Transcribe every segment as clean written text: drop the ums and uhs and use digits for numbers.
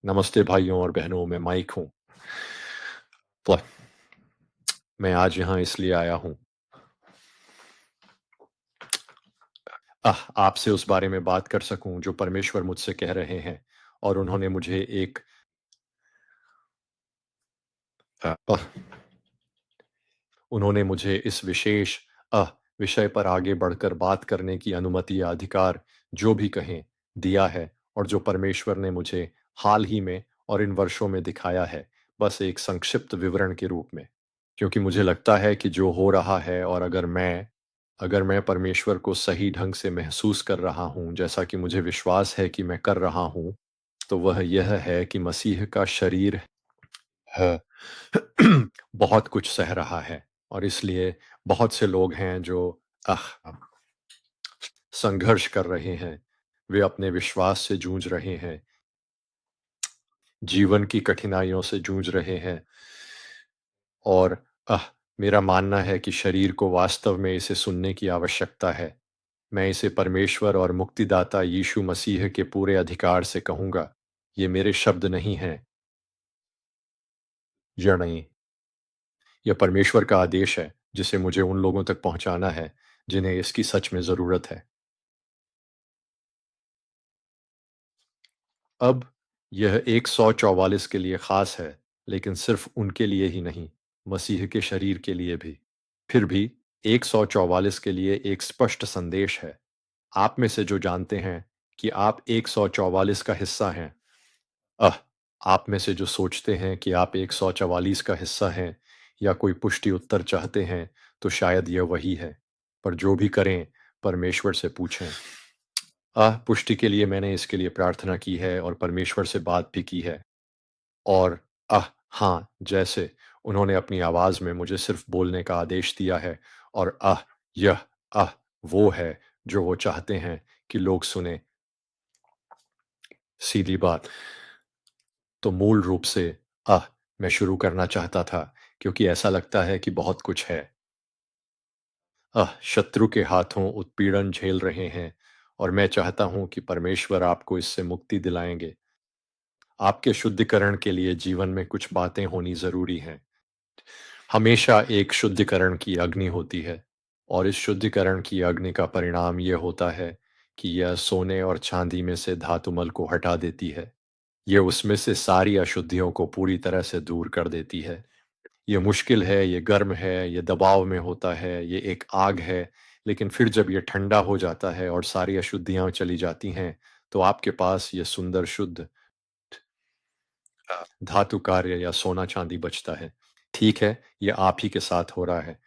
नमस्ते भाइयों और बहनों, मैं माइक हूँ। प मैं आज यहाँ इसलिए आया हूँ आपसे उस बारे में बात कर सकूँ जो परमेश्वर मुझसे कह रहे हैं और अ, अ, उन्होंने मुझे इस विशेष अ, विषय पर आगे बढ़कर बात करने की अनुमति या अधिकार जो भी कहें, दिया है और जो परमेश्वर ने मुझे हाल ही में और इन वर्षों में दिखाया है, बस एक संक्षिप्त विवरण के रूप में। क्योंकि मुझे लगता है कि जो हो रहा है और अगर मैं परमेश्वर को सही ढंग से महसूस कर रहा हूँ, जैसा कि मुझे विश्वास है कि मैं कर रहा हूँ, तो वह यह है कि मसीह का शरीर है बहुत कुछ सह रहा है और इसलिए बहुत से लोग हैं जो अह, संघर्ष कर रहे हैं। वे अपने विश्वास से जूझ रहे हैं, जीवन की कठिनाइयों से जूझ रहे हैं और अह, मेरा मानना है कि शरीर को वास्तव में इसे सुनने की आवश्यकता है। मैं इसे परमेश्वर और मुक्तिदाता यीशु मसीह के पूरे अधिकार से कहूँगा। ये मेरे शब्द नहीं हैं, या नहीं, यह परमेश्वर का आदेश है, जिसे मुझे उन लोगों तक पहुँचाना है, जिन्हें इसकी सच में ज़रूरत है। अब यह 144 के लिए ख़ास है, लेकिन सिर्फ़ उनके लिए ही नहीं, मसीह के शरीर के लिए भी। फिर भी 144 के लिए एक स्पष्ट संदेश है। आप में से जो जानते हैं कि आप 144 का हिस्सा हैं, अह! आप में से जो सोचते हैं कि आप 144 का हिस्सा हैं या कोई पुष्टि उत्तर चाहते हैं, तो शायद यह वही है। पर जो भी करें, परमेश्वर से पूछें। पुष्टि के लिए मैंने इसके लिए प्रार्थना की है और परमेश्वर से बात भी की है। और हाँ, जैसे उन्होंने अपनी आवाज़ में मुझे सिर्फ़ बोलने का आदेश दिया है और यह अह! वो है जो वो चाहते हैं कि लोग सुनें। सीधी बात। तो मूल रूप से आह! मैं शुरू करना चाहता था क्योंकि ऐसा लगता है कि बहुत कुछ है। शत्रु के हाथों उत्पीड़न झेल रहे हैं और मैं चाहता हूँ कि परमेश्वर आपको इससे मुक्ति दिलाएँगे। आपके शुद्धिकरण के लिए जीवन में कुछ बातें होनी ज़रूरी हैं। हमेशा एक शुद्धिकरण की अग्नि होती है और इस शुद्धिकरण की अग्नि का परिणाम ये होता है कि यह सोने और चाँदी में से धातुमल को हटा देती है। ये उसमें से सारी अशुद्धियों को पूरी तरह से दूर कर देती है। ये मुश्किल है, ये गर्म है, ये दबाव में होता है, ये एक आग है, लेकिन फिर जब ये ठंडा हो जाता है और सारी अशुद्धियाँ चली जाती हैं, तो आपके पास ये सुंदर शुद्ध धातु कार्य या सोना-चांदी बचता है। ठीक है, ये आप ही के साथ हो रहा है।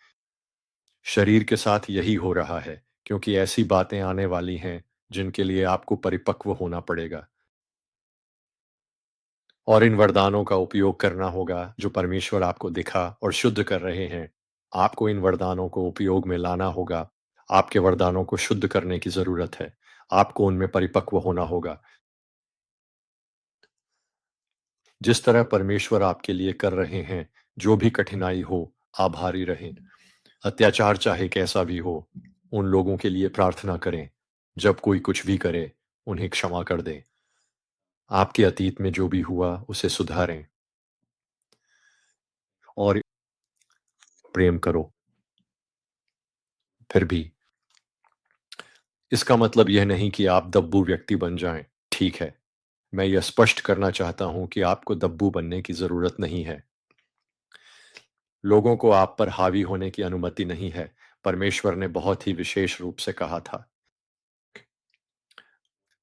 शरीर के साथ यही हो रहा है, क्योंकि ऐसी बातें आने वाली हैं, जिनके लिए आपको परिपक्व होना पड़ेगा। और इन वरदानों का उपयोग करना होगा जो परमेश्वर आपको दिखा और शुद्ध कर रहे हैं। आपको इन वरदानों को उपयोग में लाना होगा। आपके वरदानों को शुद्ध करने की ज़रूरत है। आपको उनमें परिपक्व होना होगा। जिस तरह परमेश्वर आपके लिए कर रहे हैं, जो भी कठिनाई हो, आभारी रहें। अत्याचार चाहे कैसा भी हो, उन लोगों के लिए प्रार्थना करें। जब कोई कुछ भी करे, उन्हें क्षमा कर दें। आपके अतीत में जो भी हुआ, उसे सुधारें और प्रेम करो। फिर भी इसका मतलब यह नहीं कि आप दब्बू व्यक्ति बन जाएं। ठीक है, मैं यह स्पष्ट करना चाहता हूं कि आपको दब्बू बनने की जरूरत नहीं है। लोगों को आप पर हावी होने की अनुमति नहीं है। परमेश्वर ने बहुत ही विशेष रूप से कहा था,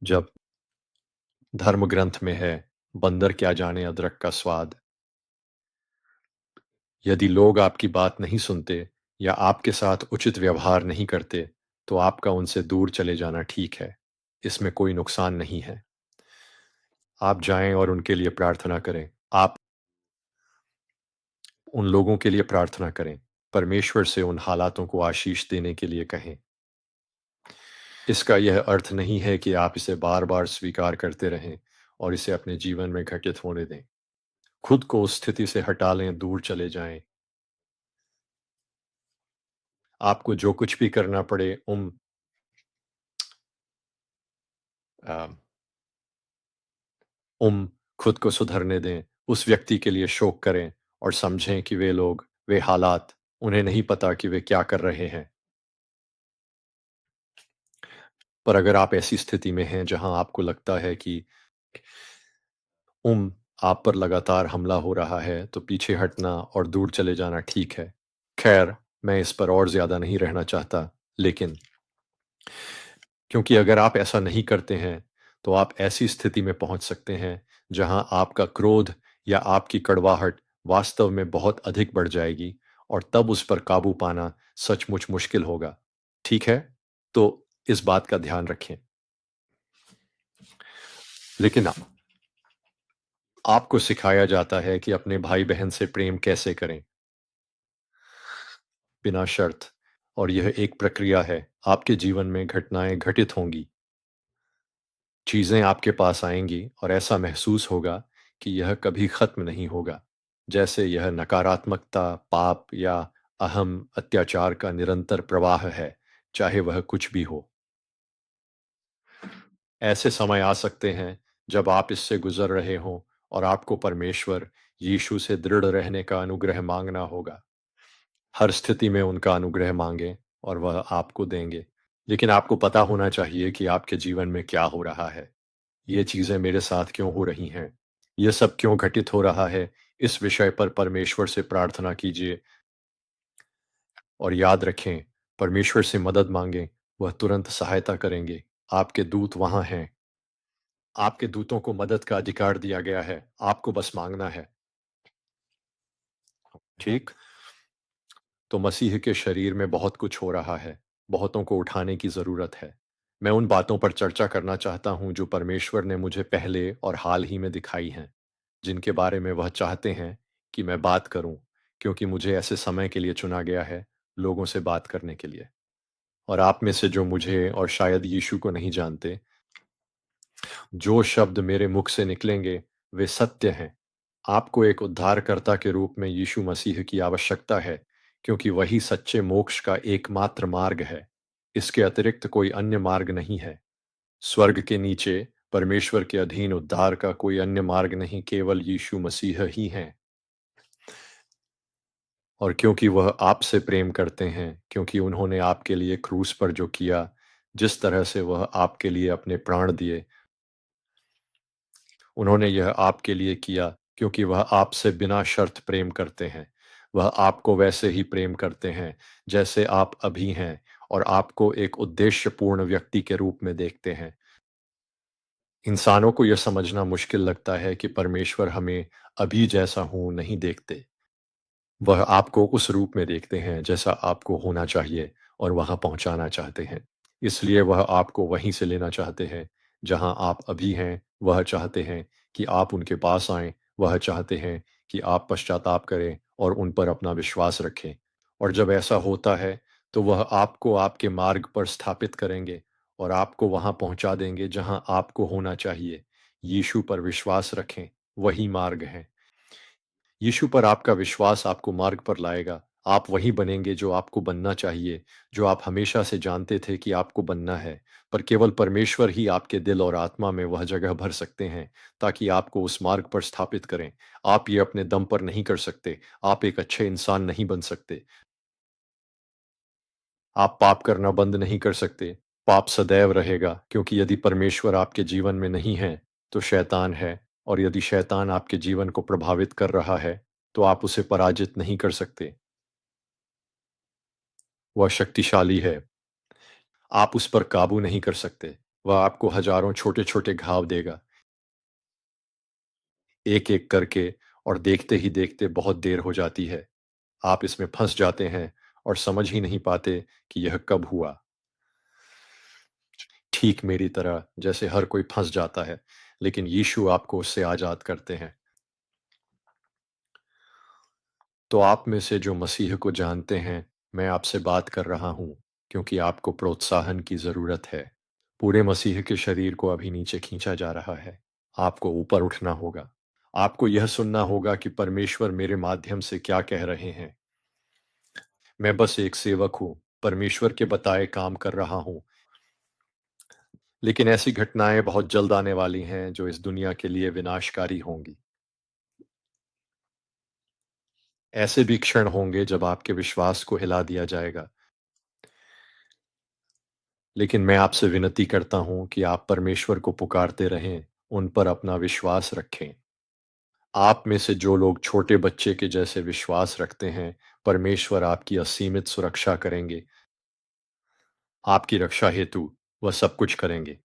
जब धर्म ग्रंथ में है, बंदर क्या जाने अदरक का स्वाद। यदि लोग आपकी बात नहीं सुनते या आपके साथ उचित व्यवहार नहीं करते, तो आपका उनसे दूर चले जाना ठीक है। इसमें कोई नुकसान नहीं है। आप जाएं और उनके लिए प्रार्थना करें। आप उन लोगों के लिए प्रार्थना करें। परमेश्वर से उन हालातों को आशीष देने के लिए कहें। इसका यह अर्थ नहीं है कि आप इसे बार-बार स्वीकार करते रहें और इसे अपने जीवन में घटित होने दें। खुद को उस स्थिति से हटा लें, दूर चले जाएं। आपको जो कुछ भी करना पड़े, अ, उम खुद को सुधरने दें, उस व्यक्ति के लिए शोक करें और समझें कि वे लोग, वे हालात, उन्हें नहीं पता कि वे क्या कर रहे हैं। पर अगर आप ऐसी स्थिति में हैं जहां आपको लगता है कि उम, आप पर लगातार हमला हो रहा है, तो पीछे हटना और दूर चले जाना ठीक है। खैर, मैं इस पर और ज़्यादा नहीं रहना चाहता, लेकिन क्योंकि अगर आप ऐसा नहीं करते हैं, तो आप ऐसी स्थिति में पहुंच सकते हैं, जहां आपका क्रोध या आपकी कड़वाहट वास्तव में बहुत अधिक बढ़ जाएगी और तब उस पर काबू पाना सचमुच मुश्किल होगा। ठीक है? तो इस बात का ध्यान रखें। लेकिन आपको सिखाया जाता है कि अपने भाई-बहन से प्रेम कैसे करें, बिना शर्त। और यह एक प्रक्रिया है। आपके जीवन में घटनाएँ घटित होंगी, चीज़ें आपके पास आएँगी और ऐसा महसूस होगा कि यह कभी ख़त्म नहीं होगा। जैसे यह नकारात्मकता, पाप या अहम अत्याचार का निरंतर प्रवाह है, चाहे वह कुछ भी हो। ऐसे समय आ सकते हैं जब आप इससे गुज़र रहे हों और आपको परमेश्वर, यीशु से दृढ़ रहने का अनुग्रह माँगना होगा। हर स्थिति में उनका अनुग्रह माँगें और वह आपको देंगे। लेकिन आपको पता होना चाहिए कि आपके जीवन में क्या हो रहा है। ये चीज़ें मेरे साथ क्यों हो रही हैं? ये सब क्यों घटित हो रहा है? इस विषय पर परमेश्वर से प्रार्थना कीजिए और याद रखें, परमेश्वर से मदद माँगें, वह तुरंत सहायता करेंगे। आपके दूत वहाँ हैं। आपके दूतों को मदद का अधिकार दिया गया है। आपको बस माँगना है। ठीक? तो मसीह के शरीर में बहुत कुछ हो रहा है। बहुतों को उठाने की ज़रूरत है। मैं उन बातों पर चर्चा करना चाहता हूँ जो परमेश्वर ने मुझे पहले और हाल ही में दिखाई हैं, जिनके बारे में वह चाहते हैं कि मैं बात करूँ, क्योंकि मुझे ऐसे समय के लिए चुना गया है, लोगों से बात करने के लिए। और आप में से जो मुझे और शायद यीशु को नहीं जानते, जो शब्द मेरे मुख से निकलेंगे, वे सत्य हैं। आपको एक उद्धारकर्ता के रूप में यीशु मसीह की आवश्यकता है, क्योंकि वही सच्चे मोक्ष का एकमात्र मार्ग है। इसके अतिरिक्त कोई अन्य मार्ग नहीं है। स्वर्ग के नीचे परमेश्वर के अधीन उद्धार का कोई अन्य मार्ग नहीं, केवल यीशु मसीह ही हैं। और क्योंकि वह आपसे प्रेम करते हैं, क्योंकि उन्होंने आपके लिए क्रूस पर जो किया, जिस तरह से वह आपके लिए अपने प्राण दिए, उन्होंने यह आपके लिए किया क्योंकि वह आपसे बिना शर्त प्रेम करते हैं। वह आपको वैसे ही प्रेम करते हैं, जैसे आप अभी हैं और आपको एक उद्देश्यपूर्ण व्यक्ति के रूप में देखते हैं। इंसानों को यह समझना मुश्किल लगता है कि परमेश्वर हमें अभी जैसा हूँ नहीं देखते। वह आपको उस रूप में देखते हैं जैसा आपको होना चाहिए और वहाँ पहुँचाना चाहते हैं। इसलिए वह आपको वहीं से लेना चाहते हैं, जहाँ आप अभी हैं। वह चाहते हैं कि आप उनके पास आएँ, वह चाहते हैं कि आप पश्चाताप करें और उन पर अपना विश्वास रखें। और जब ऐसा होता है, तो वह आपको आपके मार्ग पर स्थापित करेंगे और आपको वहाँ पहुँचा देंगे जहाँ आपको होना चाहिए। यीशु पर विश्वास रखें, वही मार्ग है। यीशु पर आपका विश्वास आपको मार्ग पर लाएगा। आप वही बनेंगे जो आपको बनना चाहिए, जो आप हमेशा से जानते थे कि आपको बनना है। पर केवल परमेश्वर ही आपके दिल और आत्मा में वह जगह भर सकते हैं, ताकि आपको उस मार्ग पर स्थापित करें। आप ये अपने दम पर नहीं कर सकते। आप एक अच्छे इंसान नहीं बन सकते। आप पाप करना बंद नहीं कर सकते। पाप सदैव रहेगा, क्योंकि यदि परमेश्वर आपके जीवन में नहीं है, तो शैतान है। और यदि शैतान आपके जीवन को प्रभावित कर रहा है, तो आप उसे पराजित नहीं कर सकते। वह शक्तिशाली है। आप उस पर काबू नहीं कर सकते। वह आपको हजारों छोटे-छोटे घाव देगा, एक-एक करके, और देखते ही देखते बहुत देर हो जाती है। आप इसमें फँस जाते हैं और समझ ही नहीं पाते कि यह कब हुआ। ठीक मेरी तरह, जैसे हर कोई फँस जाता है, लेकिन यीशु आपको उससे आज़ाद करते हैं। तो आप में से जो मसीह को जानते हैं, मैं आपसे बात कर रहा हूँ, क्योंकि आपको प्रोत्साहन की ज़रूरत है। पूरे मसीह के शरीर को अभी नीचे खींचा जा रहा है। आपको ऊपर उठना होगा। आपको यह सुनना होगा कि परमेश्वर मेरे माध्यम से क्या कह रहे हैं। मैं बस एक सेवक हूँ, परमेश्वर के बताए काम कर रहा हूँ। लेकिन ऐसी घटनाएँ बहुत जल्द आने वाली हैं जो इस दुनिया के लिए विनाशकारी होंगी। ऐसे भी क्षण होंगे जब आपके विश्वास को हिला दिया जाएगा। लेकिन मैं आपसे विनती करता हूँ कि आप परमेश्वर को पुकारते रहें, उन पर अपना विश्वास रखें। आप में से जो लोग छोटे बच्चे के जैसे विश्वास रखते हैं, परमेश्वर आपकी असीमित सुरक्षा करेंगे। आपकी रक्षा हेतु वह सब कुछ करेंगे।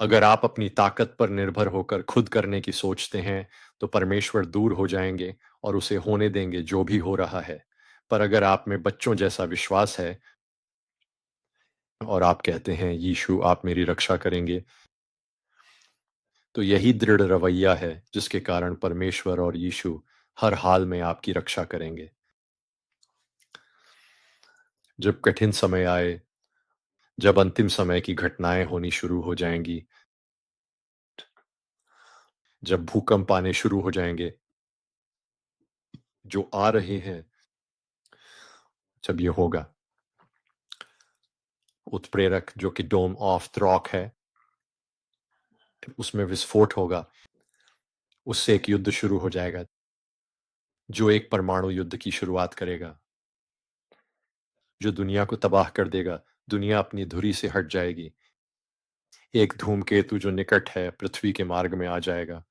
अगर आप अपनी ताकत पर निर्भर होकर खुद करने की सोचते हैं, तो परमेश्वर दूर हो जाएंगे और उसे होने देंगे जो भी हो रहा है। पर अगर आप में बच्चों जैसा विश्वास है और आप कहते हैं, यीशु आप मेरी रक्षा करेंगे, तो यही दृढ़ रवैया है जिसके कारण परमेश्वर और यीशु हर हाल में आपकी रक्षा करेंगे। जब कठिन समय आए, जब अंतिम समय की घटनाएं होनी शुरू हो जाएंगी, जब भूकंप आने शुरू हो जाएंगे, जो आ रहे हैं, जब ये होगा, उत्प्रेरक जो कि डोम ऑफ थ्रॉक है, उसमें विस्फोट होगा, उससे एक युद्ध शुरू हो जाएगा, जो एक परमाणु युद्ध की शुरुआत करेगा, जो दुनिया को तबाह कर देगा। दुनिया अपनी धुरी से हट जाएगी। एक धूमकेतु जो निकट है पृथ्वी के मार्ग में आ जाएगा।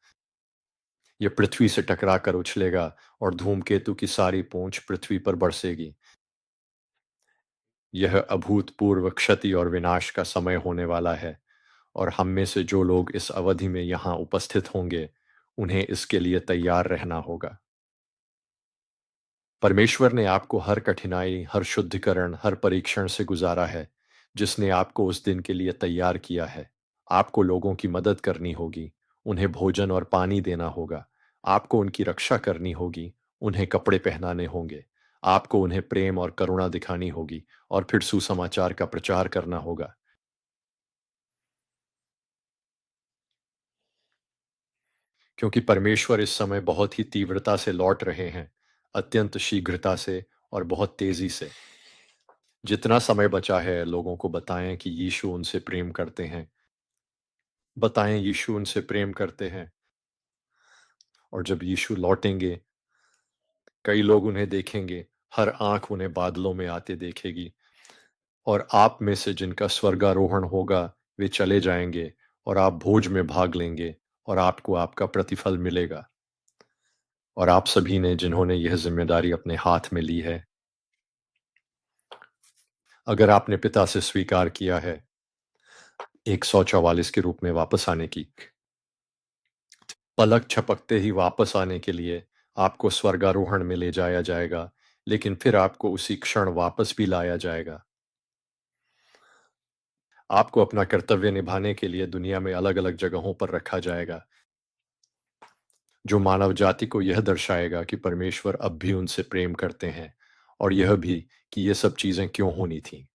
यह पृथ्वी से टकरा कर उछलेगा और धूमकेतु की सारी पूंछ पृथ्वी पर बरसेगी। यह अभूतपूर्व क्षति और विनाश का समय होने वाला है, और हम में से जो लोग इस अवधि में यहाँ उपस्थित होंगे, उन्हें इसके लिए तैयार रहना होगा। परमेश्वर ने आपको हर कठिनाई, हर शुद्धिकरण, हर परीक्षण से गुजारा है, जिसने आपको उस दिन के लिए तैयार किया है। आपको लोगों की मदद करनी होगी, उन्हें भोजन और पानी देना होगा। आपको उनकी रक्षा करनी होगी, उन्हें कपड़े पहनाने होंगे। आपको उन्हें प्रेम और करुणा दिखानी होगी, और फिर सुसमाचार का प्रचार करना होगा। क्योंकि परमेश्वर इस समय बहुत ही तीव्रता से लौट रहे हैं, अत्यंत शीघ्रता से और बहुत तेजी से। जितना समय बचा है, लोगों को बताएं कि यीशु उनसे प्रेम करते हैं। बताएं यीशु उनसे प्रेम करते हैं। और जब यीशु लौटेंगे, कई लोग उन्हें देखेंगे, हर आंख उन्हें बादलों में आते देखेगी। और आप में से जिनका स्वर्गारोहण होगा, वे चले जाएंगे और आप भोज में भाग लेंगे, और आपको आपका प्रतिफल मिलेगा। और आप सभी ने जिन्होंने यह जिम्मेदारी अपने हाथ में ली है, अगर आपने पिता से स्वीकार किया है 144 के रूप में वापस आने की, पलक झपकते ही वापस आने के लिए आपको स्वर्गारोहण में ले जाया जाएगा, लेकिन फिर आपको उसी क्षण वापस भी लाया जाएगा। आपको अपना कर्तव्य निभाने के लिए दुनिया में अलग-अलग जगहों पर रखा जाएगा, जो मानव जाति को यह दर्शाएगा कि परमेश्वर अब भी उनसे प्रेम करते हैं, और यह भी कि ये सब चीज़ें क्यों होनी थीं।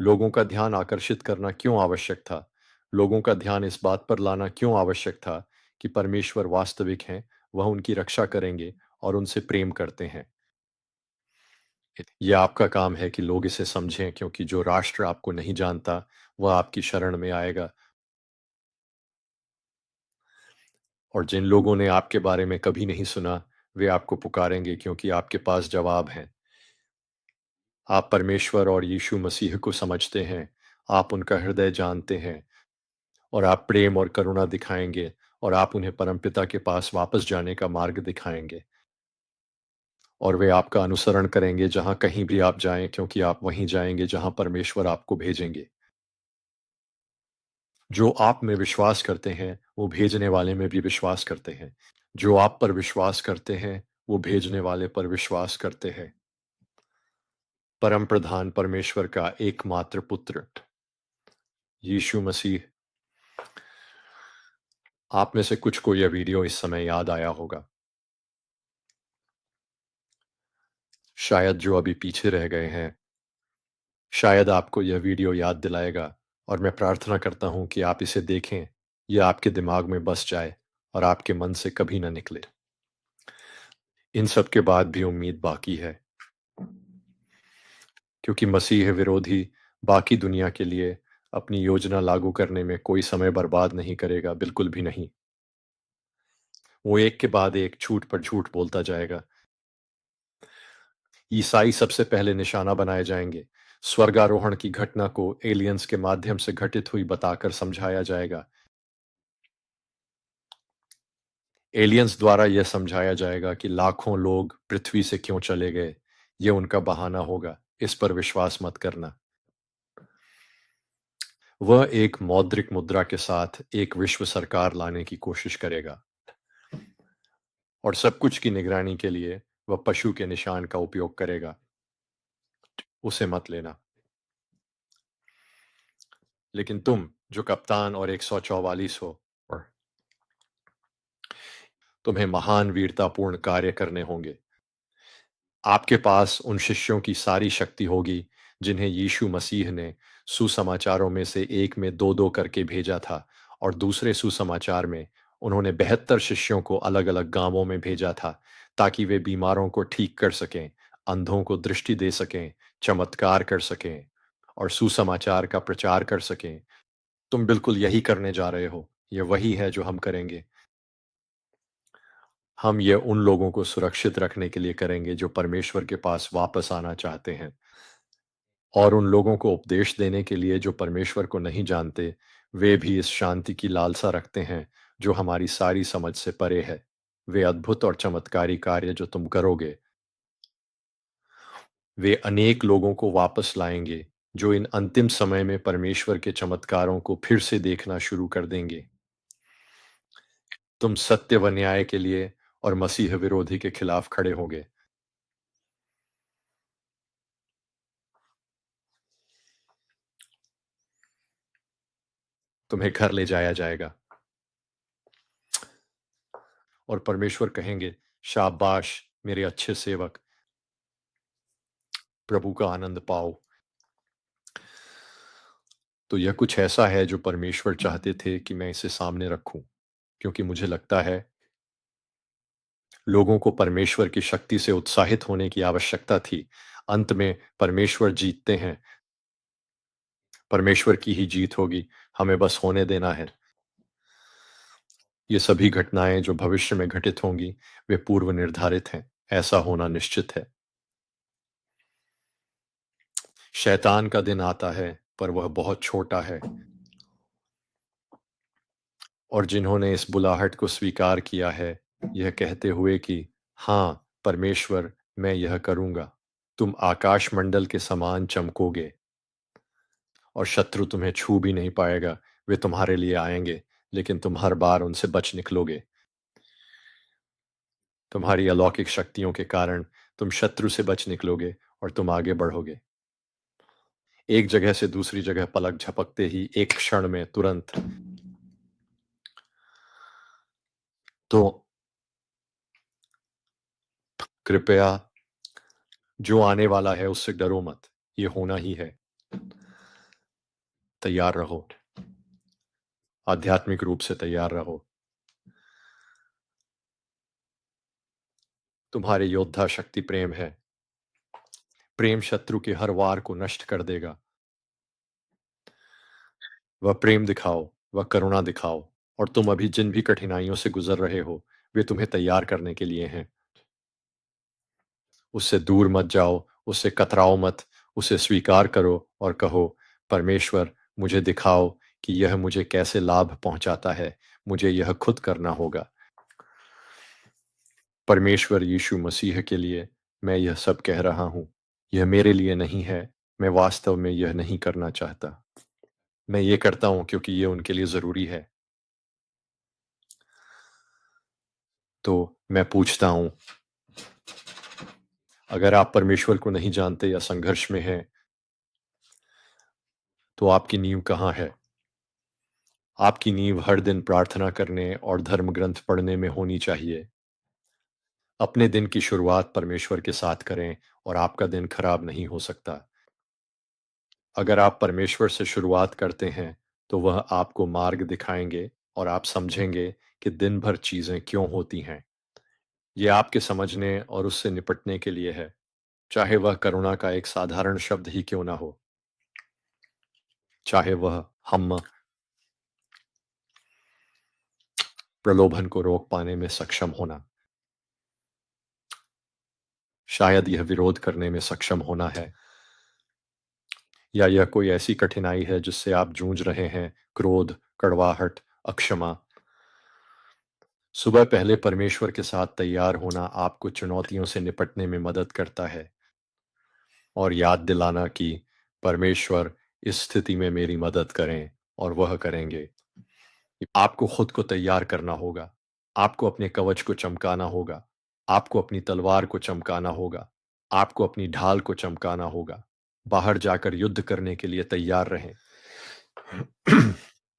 लोगों का ध्यान आकर्षित करना क्यों आवश्यक था? लोगों का ध्यान इस बात पर लाना क्यों आवश्यक था कि परमेश्वर वास्तविक हैं, वह उनकी रक्षा करेंगे और उनसे प्रेम करते हैं। यह आपका काम है कि लोग इसे समझें, क्योंकि जो राष्ट्र आपको नहीं जानता, वह आपकी शरण में आएगा। और जिन लोगों ने आपके बारे में कभी नहीं सुना, वे आपको पुकारेंगे, क्योंकि आपके पास जवाब हैं। आप परमेश्वर और यीशु मसीह को समझते हैं, आप उनका हृदय जानते हैं, और आप प्रेम और करुणा दिखाएंगे, और आप उन्हें परमपिता के पास वापस जाने का मार्ग दिखाएंगे। और वे आपका अनुसरण करेंगे जहाँ कहीं भी आप जाएं, क्योंकि आप वहीं जाएंगे जहाँ परमेश्वर आपको भेजेंगे। जो आप में विश्वास करते हैं, वो भेजने वाले में भी विश्वास करते हैं। जो आप पर विश्वास करते हैं, वो भेजने वाले पर विश्वास करते हैं। परम प्रधान परमेश्वर का एकमात्र पुत्र यीशु मसीह। आप में से कुछ को यह वीडियो इस समय याद आया होगा। शायद जो अभी पीछे रह गए हैं, शायद आपको यह वीडियो याद दिलाएगा, और मैं प्रार्थना करता हूं कि आप इसे देखें, यह आपके दिमाग में बस जाए और आपके मन से कभी ना निकले। इन सब के बाद भी उम्मीद बाकी है, क्योंकि मसीह विरोधी बाकी दुनिया के लिए अपनी योजना लागू करने में कोई समय बर्बाद नहीं करेगा, बिल्कुल भी नहीं। वो एक के बाद एक झूठ पर झूठ बोलता जाएगा। ईसाई सबसे पहले निशाना बनाए जाएंगे। स्वर्गारोहण की घटना को एलियंस के माध्यम से घटित हुई बताकर समझाया जाएगा। एलियंस द्वारा यह समझाया जाएगा कि लाखों लोग पृथ्वी से क्यों चले गए। ये उनका बहाना होगा, इस पर विश्वास मत करना। वह एक मौद्रिक मुद्रा के साथ एक विश्व सरकार लाने की कोशिश करेगा और सब कुछ की निगरानी के लिए वह पशु के निशान का उपयोग करेगा। उसे मत लेना। लेकिन तुम जो कप्तान और 144 हो, और तुम्हें महान वीरतापूर्ण कार्य करने होंगे। आपके पास उन शिष्यों की सारी शक्ति होगी जिन्हें यीशु मसीह ने सुसमाचारों में से एक में दो दो करके भेजा था, और दूसरे सुसमाचार में उन्होंने 72 शिष्यों को अलग अलग गांवों में भेजा था ताकि वे बीमारों को ठीक कर सकें, अंधों को दृष्टि दे सकें, चमत्कार कर सकें और सुसमाचार का प्रचार कर सकें। तुम बिल्कुल यही करने जा रहे हो। यह वही है जो हम करेंगे। हम ये उन लोगों को सुरक्षित रखने के लिए करेंगे जो परमेश्वर के पास वापस आना चाहते हैं, और उन लोगों को उपदेश देने के लिए जो परमेश्वर को नहीं जानते। वे भी इस शांति की लालसा रखते हैं जो हमारी सारी समझ से परे है। वे अद्भुत और चमत्कारी कार्य जो तुम करोगे, वे अनेक लोगों को वापस लाएंगे जो इन अंतिम समय में परमेश्वर के चमत्कारों को फिर से देखना शुरू कर देंगे। तुम सत्य व न्याय के लिए और मसीह विरोधी के खिलाफ खड़े होगे। तुम्हें घर ले जाया जाएगा और परमेश्वर कहेंगे, शाबाश मेरे अच्छे सेवक, प्रभु का आनंद पाओ। तो यह कुछ ऐसा है जो परमेश्वर चाहते थे कि मैं इसे सामने रखूं, क्योंकि मुझे लगता है लोगों को परमेश्वर की शक्ति से उत्साहित होने की आवश्यकता थी। अंत में परमेश्वर जीतते हैं। परमेश्वर की ही जीत होगी। हमें बस होने देना है। ये सभी घटनाएं जो भविष्य में घटित होंगी, वे पूर्व निर्धारित हैं। ऐसा होना निश्चित है। शैतान का दिन आता है, पर वह बहुत छोटा है, और जिन्होंने इस बुलाहट को स्वीकार किया है, यह कहते हुए कि हाँ परमेश्वर, मैं यह करूंगा, तुम आकाश मंडल के समान चमकोगे और शत्रु तुम्हें छू भी नहीं पाएगा। वे तुम्हारे लिए आएंगे, लेकिन तुम हर बार उनसे बच निकलोगे। तुम्हारी अलौकिक शक्तियों के कारण तुम शत्रु से बच निकलोगे और तुम आगे बढ़ोगे। एक जगह से दूसरी जगह पलक झपकते ही, एक क्षण में, तुरंत। तो कृपया, जो आने वाला है उससे डरो मत। ये होना ही है। तैयार रहो। आध्यात्मिक रूप से तैयार रहो। तुम्हारे योद्धा शक्ति प्रेम है। प्रेम शत्रु के हर वार को नष्ट कर देगा। वह प्रेम दिखाओ, वह करुणा दिखाओ, और तुम अभी जिन भी कठिनाइयों से गुजर रहे हो, वे तुम्हें तैयार करने के लिए हैं। उससे दूर मत जाओ, उससे कतराओ मत। उसे स्वीकार करो और कहो, परमेश्वर, मुझे दिखाओ कि यह मुझे कैसे लाभ पहुंचाता है। मुझे यह खुद करना होगा। परमेश्वर यीशु मसीह के लिए मैं यह सब कह रहा हूं। यह मेरे लिए नहीं है। मैं वास्तव में यह नहीं करना चाहता। मैं ये करता हूं क्योंकि ये उनके लिए जरूरी है। तो मैं पूछता हूं, अगर आप परमेश्वर को नहीं जानते या संघर्ष में हैं, तो आपकी नींव कहाँ है? आपकी नींव हर दिन प्रार्थना करने और धर्म ग्रंथ पढ़ने में होनी चाहिए। अपने दिन की शुरुआत परमेश्वर के साथ करें और आपका दिन खराब नहीं हो सकता। अगर आप परमेश्वर से शुरुआत करते हैं, तो वह आपको मार्ग दिखाएंगे और आप समझेंगे कि दिन भर चीजें क्यों होती हैं। ये आपके समझने और उससे निपटने के लिए है, चाहे वह करुणा का एक साधारण शब्द ही क्यों ना हो। चाहे वह हम प्रलोभन को रोक पाने में सक्षम होना, शायद यह विरोध करने में सक्षम होना है, या यह कोई ऐसी कठिनाई है जिससे आप जूझ रहे हैं, क्रोध, कड़वाहट, अक्षमा। सुबह पहले परमेश्वर के साथ तैयार होना आपको चुनौतियों से निपटने में मदद करता है, और याद दिलाना कि परमेश्वर इस स्थिति में मेरी मदद करें और वह करेंगे। आपको खुद को तैयार करना होगा, आपको अपने कवच को चमकाना होगा, आपको अपनी तलवार को चमकाना होगा, आपको अपनी ढाल को चमकाना होगा। बाहर जाकर युद्ध करने के लिए तैयार रहें।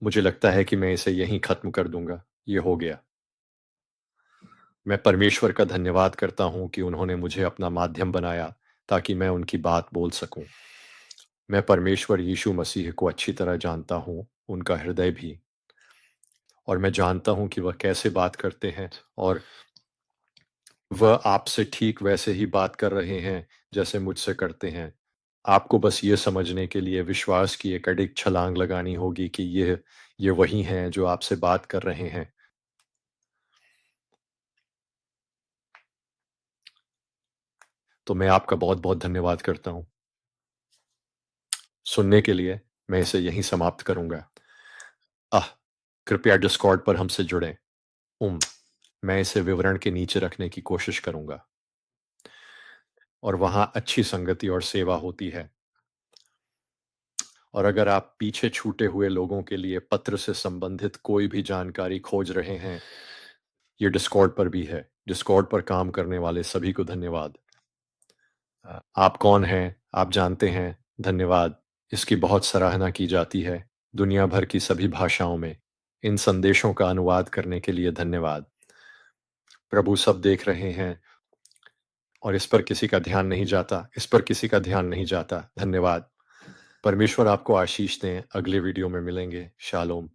मुझे लगता है कि मैं इसे यहीं खत्म कर दूंगा। ये हो गया। मैं परमेश्वर का धन्यवाद करता हूँ कि उन्होंने मुझे अपना माध्यम बनाया ताकि मैं उनकी बात बोल सकूं। मैं परमेश्वर यीशु मसीह को अच्छी तरह जानता हूँ, उनका हृदय भी, और मैं जानता हूँ कि वह कैसे बात करते हैं, और वह आपसे ठीक वैसे ही बात कर रहे हैं जैसे मुझसे करते हैं। आपको बस ये समझने के लिए विश्वास की एक अडिग छलांग लगानी होगी कि ये वही हैं जो आपसे बात कर रहे हैं। तो मैं आपका बहुत-बहुत धन्यवाद करता हूँ। सुनने के लिए मैं इसे यहीं समाप्त करूँगा। आह! कृपया डिस्कॉर्ड पर हमसे जुड़ें। मैं इसे विवरण के नीचे रखने की कोशिश करूँगा, और वहाँ अच्छी संगति और सेवा होती है। और अगर आप पीछे छूटे हुए लोगों के लिए पत्र से संबंधित कोई भी जानकारी खोज रहे हैं, ये डिस्कॉर्ड पर भी है। डिस्कॉर्ड पर काम करने वाले सभी को धन्यवाद। आप कौन हैं? आप जानते हैं। धन्यवाद। इसकी बहुत सराहना की जाती है दुनिया भर की सभी भाषाओं में। इन संदेशों का अनुवाद करने के लिए धन्यवाद। प्रभु सब देख रहे हैं, और इस पर किसी का ध्यान नहीं जाता। इस पर किसी का ध्यान नहीं जाता। धन्यवाद। परमेश्वर आपको आशीष दें। अगले वीडियो में मिलेंगे। शालोम।